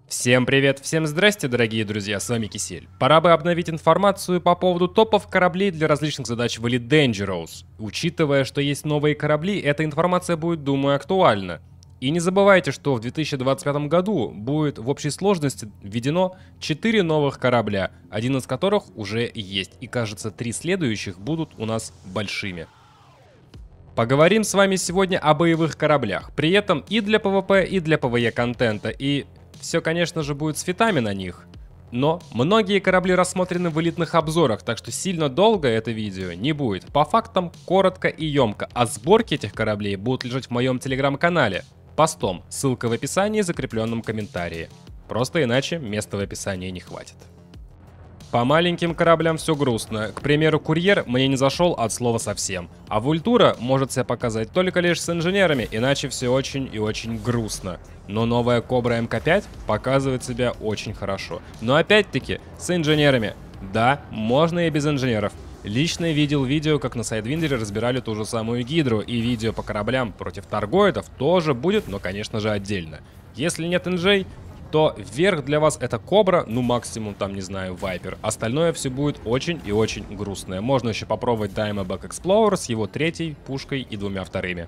Всем привет, всем здрасте, дорогие друзья, с вами Кисель. Пора бы обновить информацию по поводу топов кораблей для различных задач в Elite Dangerous. Учитывая, что есть новые корабли, эта информация будет, думаю, актуальна. И не забывайте, что в 2025 году будет в общей сложности введено 4 новых корабля, один из которых уже есть, и кажется, 3 следующих будут у нас большими. Поговорим с вами сегодня о боевых кораблях, при этом и для PvP, и для PvE контента, и все, конечно же, будет с фитами на них. Но многие корабли рассмотрены в элитных обзорах, так что сильно долго это видео не будет. По фактам, коротко и емко, а сборки этих кораблей будут лежать в моем телеграм-канале. Постом, ссылка в описании и закрепленном комментарии. Просто иначе места в описании не хватит. По маленьким кораблям все грустно. К примеру, Курьер мне не зашел от слова совсем. А Вультура может себя показать только лишь с инженерами, иначе все очень и очень грустно. Но новая Кобра МК-5 показывает себя очень хорошо. Но опять-таки, с инженерами. Да, можно и без инженеров. Лично видел видео, как на Сайдвиндере разбирали ту же самую Гидру, и видео по кораблям против Таргоидов тоже будет, но, конечно же, отдельно. Если нет инжей, то вверх для вас это Кобра, ну максимум там, не знаю, Вайпер. Остальное все будет очень и очень грустное. Можно еще попробовать Diamondback Explorer с его третьей пушкой и 2 вторыми.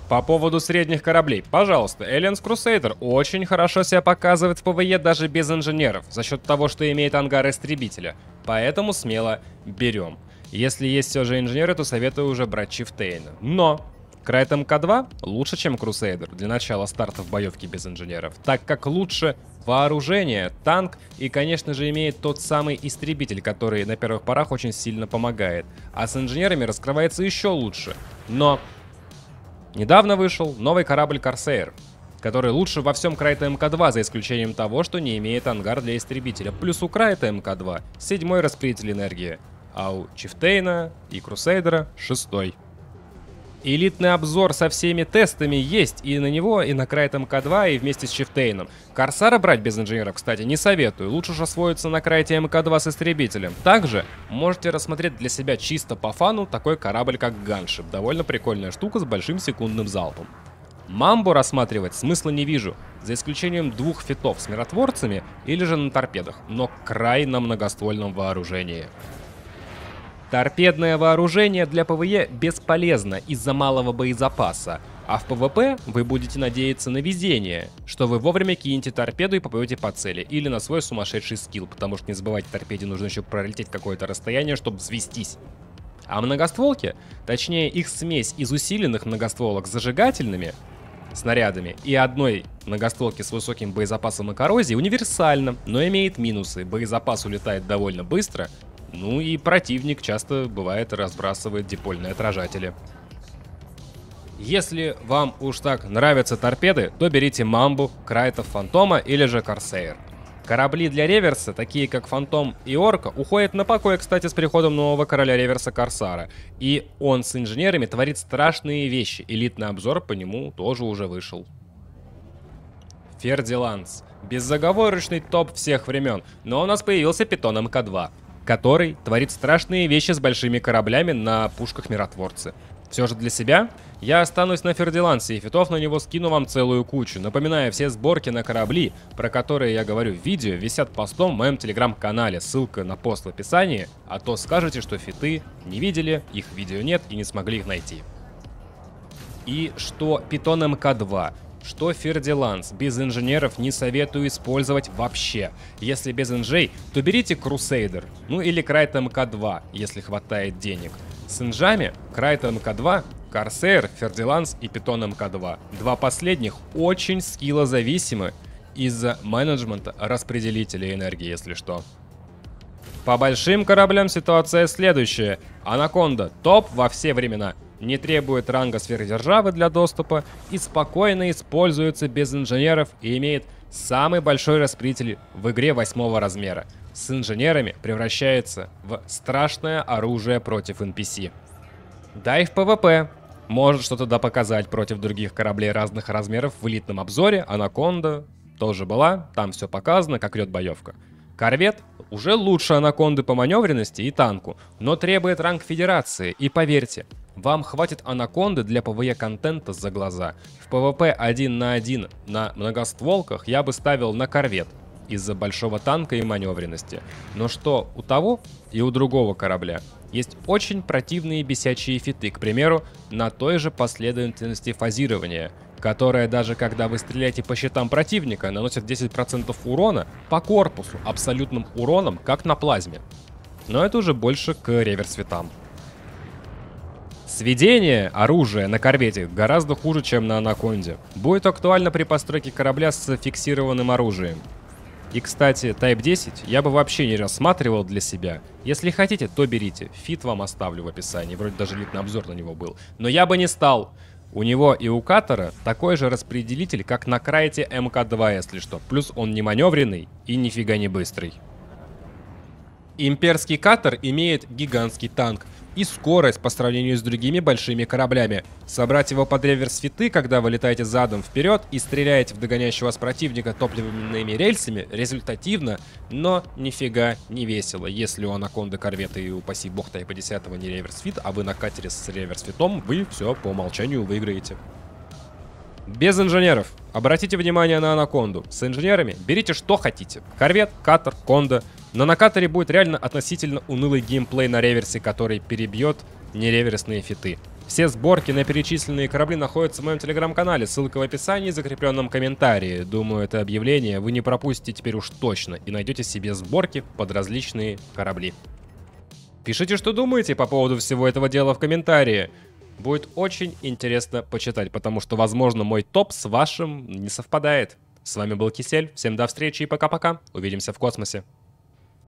По поводу средних кораблей, пожалуйста, Aliens Crusader очень хорошо себя показывает в PvE даже без инженеров, за счет того, что имеет ангар истребителя. Поэтому смело берем. Если есть все же инженеры, то советую уже брать Чифтейна. Но Крайт МК-2 лучше, чем Crusader для начала старта в боевке без инженеров, так как лучше вооружение, танк и, конечно же, имеет тот самый истребитель, который на первых порах очень сильно помогает. А с инженерами раскрывается еще лучше. Но недавно вышел новый корабль Corsair, который лучше во всем Крайта МК-2, за исключением того, что не имеет ангар для истребителя. Плюс у Крайта МК-2 7-й распределитель энергии, а у Чифтейна и Крусейдера 6-й. Элитный обзор со всеми тестами есть и на него, и на Крайт МК-2, и вместе с Чифтейном. Корсара брать без инженеров, кстати, не советую. Лучше уж освоиться на Крайте МК-2 с истребителем. Также можете рассмотреть для себя чисто по фану такой корабль, как Gunship. Довольно прикольная штука с большим секундным залпом. Мамбу рассматривать смысла не вижу, за исключением 2 фитов с миротворцами или же на торпедах, но край на многоствольном вооружении. Торпедное вооружение для ПВЕ бесполезно из-за малого боезапаса, а в ПВП вы будете надеяться на везение, что вы вовремя кинете торпеду и попадете по цели, или на свой сумасшедший скилл, потому что не забывайте, торпеде нужно еще пролететь какое-то расстояние, чтобы взвестись. А многостволки, точнее их смесь из усиленных многостволок с зажигательными снарядами и одной многостволки с высоким боезапасом и коррозией универсальна, но имеет минусы. Боезапас улетает довольно быстро, ну и противник часто бывает разбрасывает дипольные отражатели. Если вам уж так нравятся торпеды, то берите Мамбу, Крайтов Фантома или же Корсейр. Корабли для реверса, такие как Фантом и Орка, уходят на покой, кстати, с приходом нового короля реверса Корсара. И он с инженерами творит страшные вещи. Элитный обзор по нему тоже уже вышел. Фердиланс. Безоговорочный топ всех времен. Но у нас появился Питон МК-2, который творит страшные вещи с большими кораблями на пушках миротворцы. Все же для себя я останусь на Фердилансе, и фитов на него скину вам целую кучу. Напоминаю, все сборки на корабли, про которые я говорю в видео, висят постом в моем телеграм-канале. Ссылка на пост в описании, а то скажете, что фиты не видели, их видео нет и не смогли их найти. И что Питон МК-2, что Фердиланс, без инженеров не советую использовать вообще. Если без инжей, то берите Крусейдер, ну или Крайт МК-2, если хватает денег. С инжами Крайт МК-2, Корсейр, Фердиланс и Питон МК-2. 2 последних очень скиллозависимы из-за менеджмента распределителя энергии, если что. По большим кораблям ситуация следующая. Анаконда топ во все времена. Не требует ранга сверхдержавы для доступа и спокойно используется без инженеров и имеет самый большой распределитель в игре 8 размера. С инженерами превращается в страшное оружие против NPC. Да и в PvP может что-то показать против других кораблей разных размеров в элитном обзоре. Анаконда тоже была, там все показано, как идет боевка. Корвет уже лучше Анаконды по маневренности и танку, но требует ранг Федерации. И поверьте, Вам хватит анаконды для ПВЕ-контента за глаза. В ПВП 1 на 1 на многостволках я бы ставил на корвет из-за большого танка и маневренности. Но что у того и у другого корабля есть очень противные бесячие фиты, к примеру, на той же последовательности фазирования, которая даже когда вы стреляете по щитам противника, наносит 10% урона по корпусу абсолютным уроном, как на плазме. Но это уже больше к реверс-фитам. Сведение оружия на корвете гораздо хуже, чем на анаконде. Будет актуально при постройке корабля с фиксированным оружием. И, кстати, Type 10 я бы вообще не рассматривал для себя. Если хотите, то берите. Фит вам оставлю в описании. Вроде даже элитный обзор на него был. Но я бы не стал. У него и у катера такой же распределитель, как на крайте МК-2, если что. Плюс он не маневренный и нифига не быстрый. Имперский катер имеет гигантский танк и скорость по сравнению с другими большими кораблями. Собрать его под реверс-фиты, когда вы летаете задом вперед и стреляете в догоняющего вас противника топливными рельсами, результативно, но нифига не весело. Если у анаконды корвета и упаси бог Type 10 не реверс-фит, а вы на катере с реверс-фитом, вы все по умолчанию выиграете. Без инженеров. Обратите внимание на анаконду. С инженерами берите что хотите. Корвет, катер, конда. Но на катере будет реально относительно унылый геймплей на реверсе, который перебьет нереверсные фиты. Все сборки на перечисленные корабли находятся в моем телеграм-канале. Ссылка в описании и закрепленном комментарии. Думаю, это объявление вы не пропустите теперь уж точно и найдете себе сборки под различные корабли. Пишите, что думаете по поводу всего этого дела в комментарии. Будет очень интересно почитать, потому что, возможно, мой топ с вашим не совпадает. С вами был Кисель. Всем до встречи и пока-пока. Увидимся в космосе.